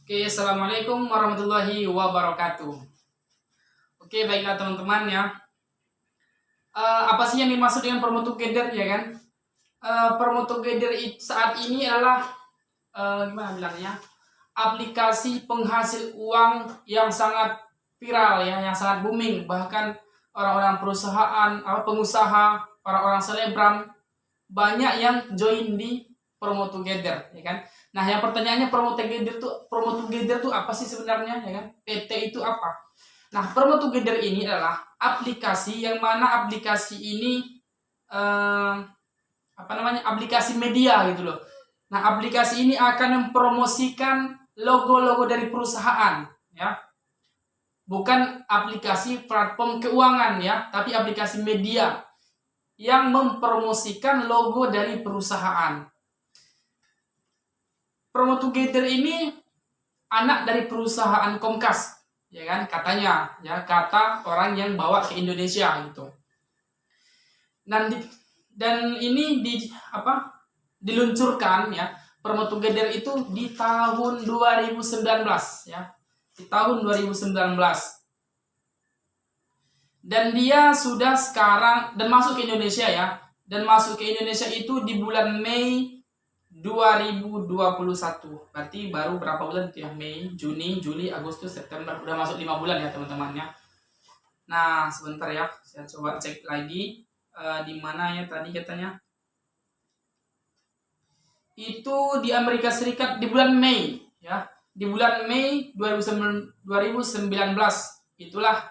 Oke, assalamualaikum warahmatullahi wabarakatuh. Oke, baiklah teman-teman ya. Apa sih yang dimaksud dengan promote together ya kan? Promote together saat ini adalah gimana bilangnya? Aplikasi penghasil uang yang sangat viral ya, yang sangat booming. Bahkan orang-orang perusahaan, pengusaha, orang-orang selebgram banyak yang join di promote together ya kan. Nah, yang pertanyaannya promote together tuh apa sih sebenarnya ya kan? PT itu apa? Nah, promote together ini adalah aplikasi yang mana aplikasi ini aplikasi media gitu loh. Nah, aplikasi ini akan mempromosikan logo-logo dari perusahaan ya. Bukan aplikasi platform keuangan ya, tapi aplikasi media yang mempromosikan logo dari perusahaan. Promote Together ini anak dari perusahaan Komkas, ya kan, katanya, ya, kata orang yang bawa ke Indonesia gitu. Dan ini diluncurkan ya, Promote Together itu di tahun 2019 ya. Di tahun 2019. Dan dia sudah sekarang dan masuk ke Indonesia ya. Dan masuk ke Indonesia itu di bulan Mei 2021. Berarti baru berapa bulan itu ya? Mei, Juni, Juli, Agustus, September. Udah masuk 5 bulan ya teman-teman ya. Nah, sebentar ya. Saya coba cek lagi. Di mana ya tadi katanya? Itu di Amerika Serikat di bulan Mei ya. Di bulan Mei 2019 itulah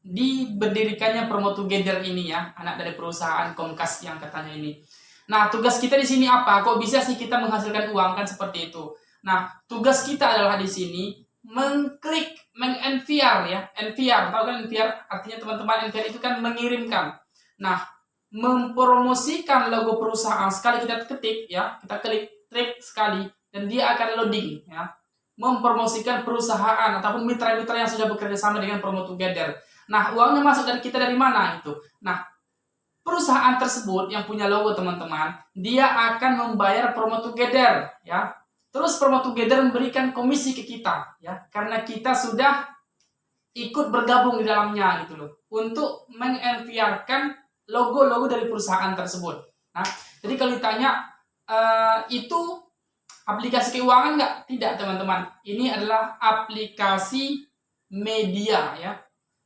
diberdirikannya Promote Together ini ya, anak dari perusahaan Komkas yang katanya ini. Nah, tugas kita di sini apa? Kok bisa sih kita menghasilkan uang kan seperti itu? Nah, tugas kita adalah di sini meng-NVR ya. NVR, tahu kan NVR? Artinya teman-teman, NVR itu kan mengirimkan. Nah, mempromosikan logo perusahaan sekali kita ketik ya, kita klik sekali dan dia akan loading ya. Mempromosikan perusahaan ataupun mitra-mitra yang sudah bekerja sama dengan Promote Together. Nah, uangnya masuk dari kita dari mana itu? Nah, perusahaan tersebut yang punya logo teman-teman, dia akan membayar Promote Together ya. Terus Promote Together memberikan komisi ke kita ya, karena kita sudah ikut bergabung di dalamnya gitu loh, untuk meng-NVR-kan logo-logo dari perusahaan tersebut. Nah, jadi kalau ditanya itu aplikasi keuangan nggak? Tidak teman-teman. Ini adalah aplikasi media ya.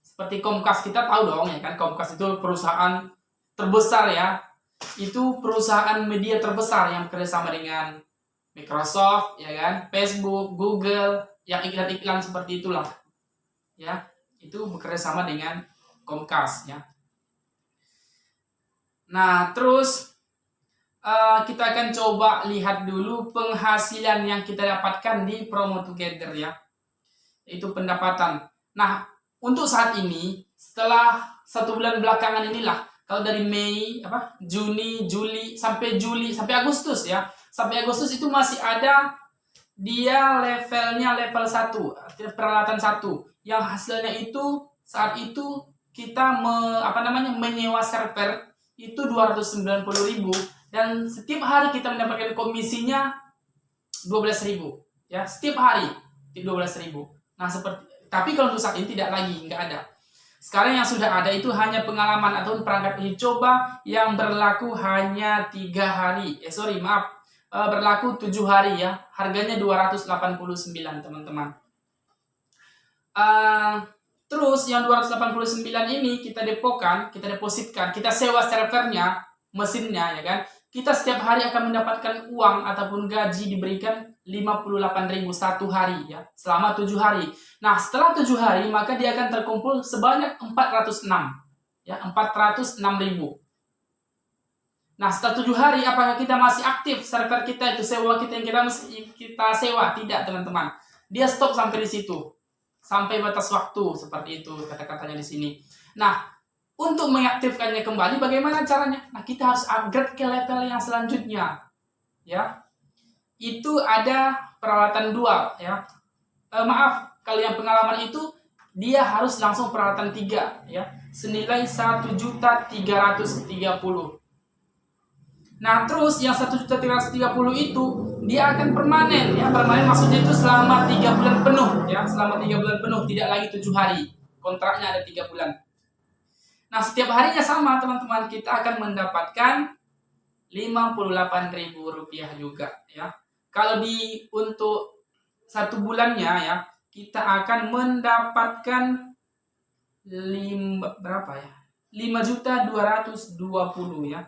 Seperti Komkas, kita tahu dong ya kan, Komkas itu perusahaan terbesar ya, itu perusahaan media terbesar yang bekerja sama dengan Microsoft ya kan, Facebook, Google, yang iklan-iklan seperti itulah ya, itu bekerja sama dengan Komkas ya. Nah, terus kita akan coba lihat dulu penghasilan yang kita dapatkan di Promote Together ya, itu pendapatan. Nah, untuk saat ini setelah 1 bulan belakangan inilah, kalau dari Mei, Juni, Juli, sampai Agustus ya. Sampai Agustus itu masih ada dia levelnya level 1, artinya peralatan 1. Yang hasilnya itu saat itu kita menyewa server itu 290.000 dan setiap hari kita mendapatkan komisinya 12.000 ya, setiap hari 12.000. Nah, tapi kalau untuk saat ini tidak lagi, nggak ada. Sekarang yang sudah ada itu hanya pengalaman atau perangkat uji coba yang berlaku hanya 3 hari. Berlaku 7 hari ya. Harganya 289 teman-teman. Terus yang 289 ini kita depositkan, kita sewa servernya, mesinnya ya kan. Kita setiap hari akan mendapatkan uang ataupun gaji diberikan 58.000 satu hari ya, selama 7 hari. Nah, setelah 7 hari maka dia akan terkumpul sebanyak 406 ya, 406.000. Nah, setelah 7 hari apakah kita masih aktif server kita itu sewa kita yang kita sewa? Tidak, teman-teman. Dia stop sampai di situ. Sampai batas waktu seperti itu kata-katanya di sini. Nah, untuk mengaktifkannya kembali bagaimana caranya? Nah, kita harus upgrade ke level yang selanjutnya. Ya. Itu ada peralatan dual ya. Kalau yang pengalaman itu dia harus langsung peralatan 3 ya. Senilai 1.330.000. Nah, terus yang 1.330.000 itu dia akan permanen ya. Permanen maksudnya itu selama 3 bulan penuh ya, selama 3 bulan penuh, tidak lagi 7 hari. Kontraknya ada 3 bulan. Nah, setiap harinya sama teman-teman, kita akan mendapatkan Rp58.000 juga ya. Kalau untuk 1 bulannya ya, kita akan mendapatkan berapa ya? 5.220 ya.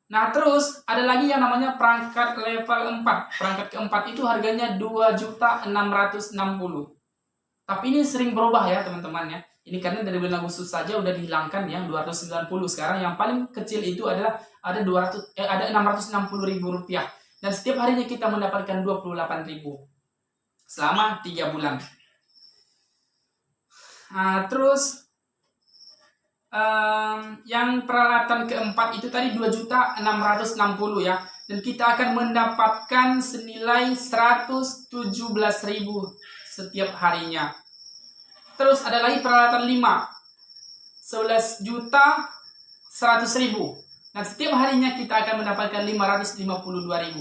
Nah, terus ada lagi yang namanya perangkat level 4. Perangkat keempat itu harganya 2.660. Tapi ini sering berubah ya, teman-teman ya. Ini karena dari bulan Agustus saja udah dihilangkan yang 290. Sekarang yang paling kecil itu adalah ada 660.000 rupiah. Dan setiap harinya kita mendapatkan 28.000 selama 3 bulan. Nah, terus yang peralatan keempat itu tadi 2.660 ya. Dan kita akan mendapatkan senilai 117.000 setiap harinya. Terus ada lagi peralatan 5, 11.100.000. Dan setiap harinya kita akan mendapatkan 552.000.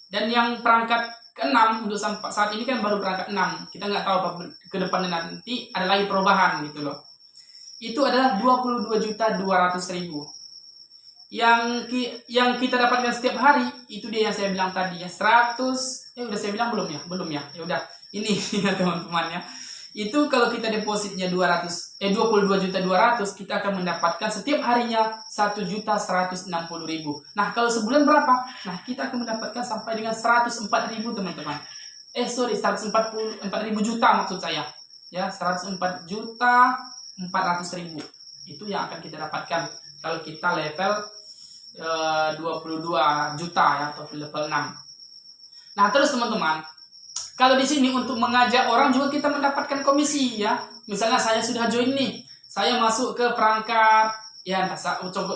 Dan yang perangkat ke-6 untuk saat ini kan baru perangkat 6. Kita nggak tahu apa ke depannya nanti ada lagi perubahan gitu loh. Itu adalah 22.200.000. Yang kita dapatkan setiap hari itu dia yang saya bilang tadi ya, 100 udah saya bilang belum ya? Ya udah. Ini ya teman-teman ya. Itu kalau kita depositnya 22.200.000, kita akan mendapatkan setiap harinya 1.160.000. Nah, kalau sebulan berapa? Nah, kita akan mendapatkan sampai dengan 104.000 teman-teman. 144.000 juta maksud saya. Ya, 104.400.000. Itu yang akan kita dapatkan kalau kita level 22 juta ya, atau level 6. Nah, terus teman-teman, kalau di sini untuk mengajak orang juga kita mendapatkan komisi ya. Misalnya saya sudah join nih, saya masuk ke perangkat ya,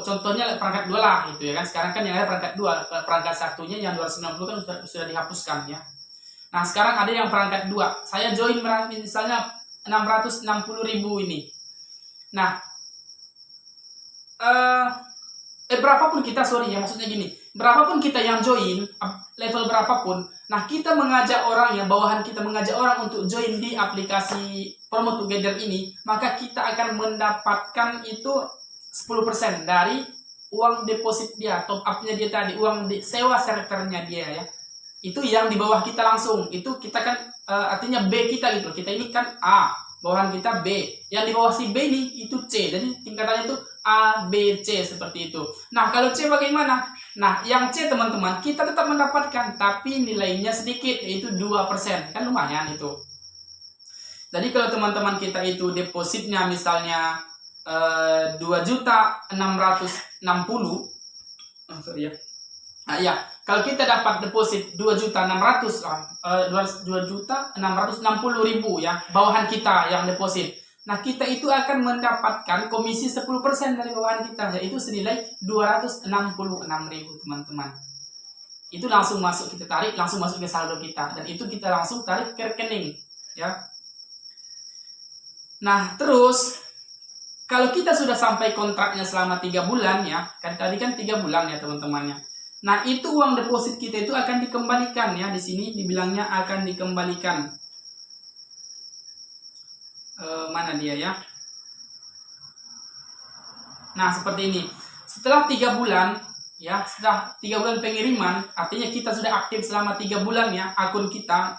contohnya perangkat 2 lah gitu ya kan. Sekarang kan yang ada perangkat 2, perangkat satunya yang 290 kan sudah dihapuskan ya. Nah, sekarang ada yang perangkat 2. Saya join misalnya 660.000 ini. Nah, berapapun kita, maksudnya gini, berapapun kita yang join, level berapapun, nah kita mengajak orang ya, bawahan kita mengajak orang untuk join di aplikasi Promo Together ini, maka kita akan mendapatkan itu 10% dari uang deposit dia, top up-nya dia tadi, uang sewa servernya dia ya. Itu yang di bawah kita langsung, itu kita kan artinya B kita gitu. Kita ini kan A, bawahan kita B. Yang di bawah si B ini itu C. Jadi tingkatannya itu A, B, C seperti itu. Nah, kalau C bagaimana? Nah, yang C teman-teman, kita tetap mendapatkan, tapi nilainya sedikit, yaitu 2%. Kan lumayan itu. Jadi kalau teman-teman kita itu depositnya misalnya 2.660. Sorry ya. Nah, ya, kalau kita dapat deposit 2.660.000 ya, bawahan kita yang deposit. Nah, kita itu akan mendapatkan komisi 10% dari bawahan kita, yaitu senilai 266.000 teman-teman. Itu langsung masuk, kita tarik, langsung masuk ke saldo kita, dan itu kita langsung tarik ke rekening ya. Nah, terus kalau kita sudah sampai kontraknya selama 3 bulan ya, kan tadi kan 3 bulan ya teman-temannya. Nah, itu uang deposit kita itu akan dikembalikan ya. Di sini dibilangnya akan dikembalikan. Mana dia ya? Nah, seperti ini. Setelah 3 bulan ya, setelah 3 bulan pengiriman, artinya kita sudah aktif selama 3 bulan ya akun kita.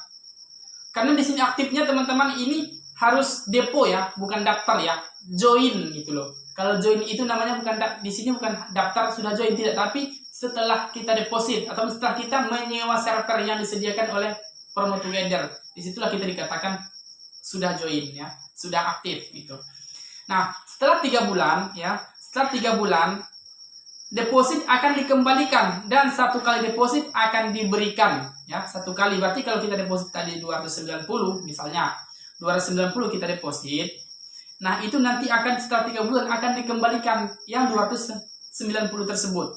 Karena di sini aktifnya teman-teman ini harus depo ya, bukan daftar ya. Join gitu loh. Kalau join itu namanya bukan di sini bukan daftar sudah join, tidak, tapi setelah kita deposit atau setelah kita menyewa server yang disediakan oleh Promo Together, disitulah kita dikatakan sudah join ya, sudah aktif gitu. Nah, setelah 3 bulan ya, setelah 3 bulan deposit akan dikembalikan, dan 1 kali deposit akan diberikan ya, 1 kali. Berarti kalau kita deposit tadi 290 misalnya, 290 kita deposit. Nah, itu nanti akan setelah 3 bulan akan dikembalikan yang 290 tersebut.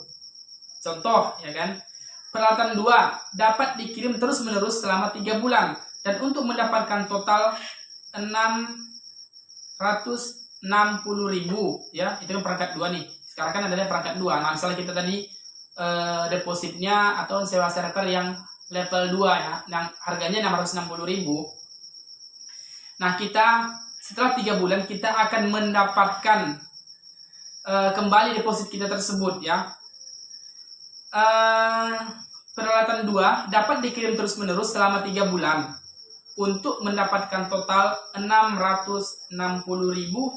Contoh, ya kan? Peralatan 2 dapat dikirim terus-menerus selama 3 bulan. Dan untuk mendapatkan total 660.000 ya, itu kan perangkat 2 nih. Sekarang kan ada perangkat 2. Nah, misalnya kita tadi depositnya atau sewa server yang level 2 ya, yang harganya 660.000. Nah, kita setelah 3 bulan kita akan mendapatkan kembali deposit kita tersebut ya. Peralatan 2 dapat dikirim terus-menerus selama 3 bulan untuk mendapatkan total 660.000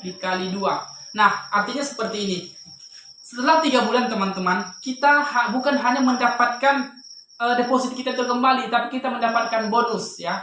dikali 2. Nah, artinya seperti ini. Setelah 3 bulan teman-teman, kita bukan hanya mendapatkan deposit kita itu kembali, tapi kita mendapatkan bonus ya.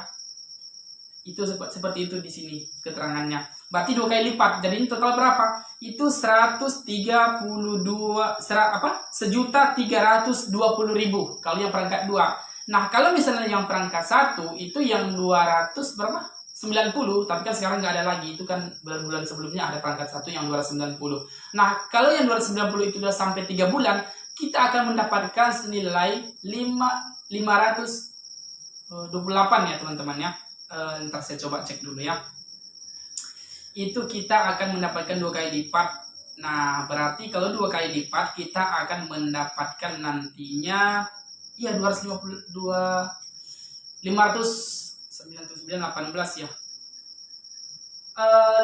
Itu seperti itu di sini keterangannya. Berarti 2 kali lipat. Jadi ini total berapa? Itu 1.320.000 kalau yang perangkat 2. Nah, kalau misalnya yang perangkat 1 itu yang 200 berapa? 90, tapi kan sekarang nggak ada lagi. Itu kan bulan-bulan sebelumnya ada perangkat 1 yang 290. Nah, kalau yang 290 itu sudah sampai 3 bulan, kita akan mendapatkan senilai 528 ya teman-teman ya. Ntar saya coba cek dulu ya. Itu kita akan mendapatkan 2 kali lipat. Nah, berarti kalau 2 kali lipat kita akan mendapatkan nantinya ya 529 ya.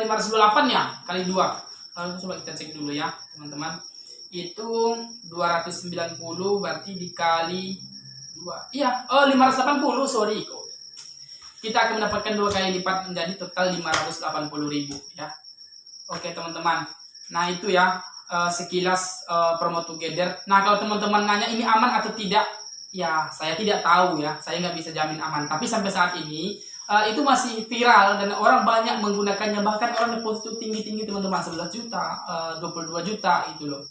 528 ya kali 2. Coba kita cek dulu ya, teman-teman. Itu 290 berarti dikali 2. Iya, 580, sorry kok. Kita akan mendapatkan 2 kali lipat menjadi total 580.000 ya. Oke, teman-teman. Nah, itu ya sekilas Promo Together. Nah, kalau teman-teman nanya ini aman atau tidak, ya saya tidak tahu ya. Saya nggak bisa jamin aman. Tapi sampai saat ini itu masih viral dan orang banyak menggunakannya. Bahkan orang deposit tinggi-tinggi teman-teman, 11 juta, 22 juta itu loh.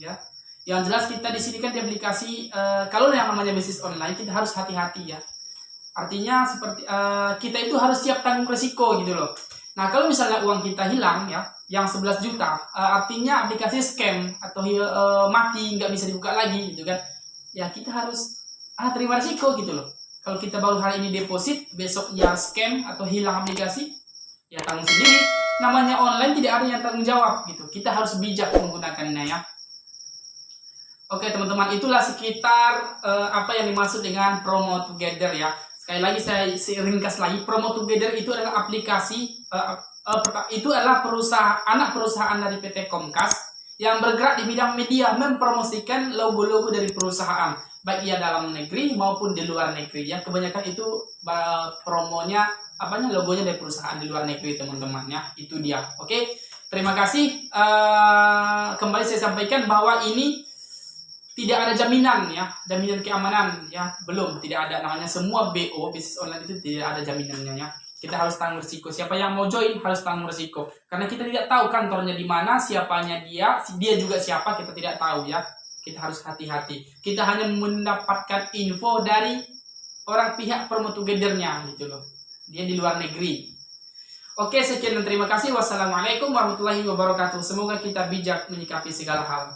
Ya. Yang jelas kita di sini kan di aplikasi kalau yang namanya bisnis online kita harus hati-hati ya. Artinya seperti kita itu harus siap tanggung resiko gitu loh. Nah, kalau misalnya uang kita hilang ya, yang 11 juta, artinya aplikasi scam atau mati, nggak bisa dibuka lagi gitu kan. Ya, kita harus terima resiko gitu loh. Kalau kita baru hari ini deposit, besoknya scam atau hilang aplikasi, ya tanggung sendiri. Namanya online tidak ada yang tanggung jawab gitu. Kita harus bijak menggunakannya ya. Oke teman-teman, itulah sekitar apa yang dimaksud dengan Promo Together ya. Sekali lagi saya ringkas lagi, Promo Together itu adalah aplikasi, itu adalah anak perusahaan dari PT Komkas yang bergerak di bidang media, mempromosikan logo-logo dari perusahaan, baik ia dalam negeri maupun di luar negeri ya. Kebanyakan itu promonya, logonya dari perusahaan di luar negeri teman-teman ya. Itu dia. Oke, terima kasih. Kembali saya sampaikan bahwa ini tidak ada jaminan ya, jaminan keamanan ya, belum, tidak ada. Namanya semua BO, bisnis online itu tidak ada jaminannya ya. Kita harus tanggung risiko. Siapa yang mau join harus tanggung risiko. Karena kita tidak tahu kantornya di mana, siapanya dia juga siapa, kita tidak tahu ya. Kita harus hati-hati. Kita hanya mendapatkan info dari orang pihak Promo Together-nya gitu loh. Dia di luar negeri. Oke, sekian dan terima kasih. Wassalamualaikum warahmatullahi wabarakatuh. Semoga kita bijak menyikapi segala hal.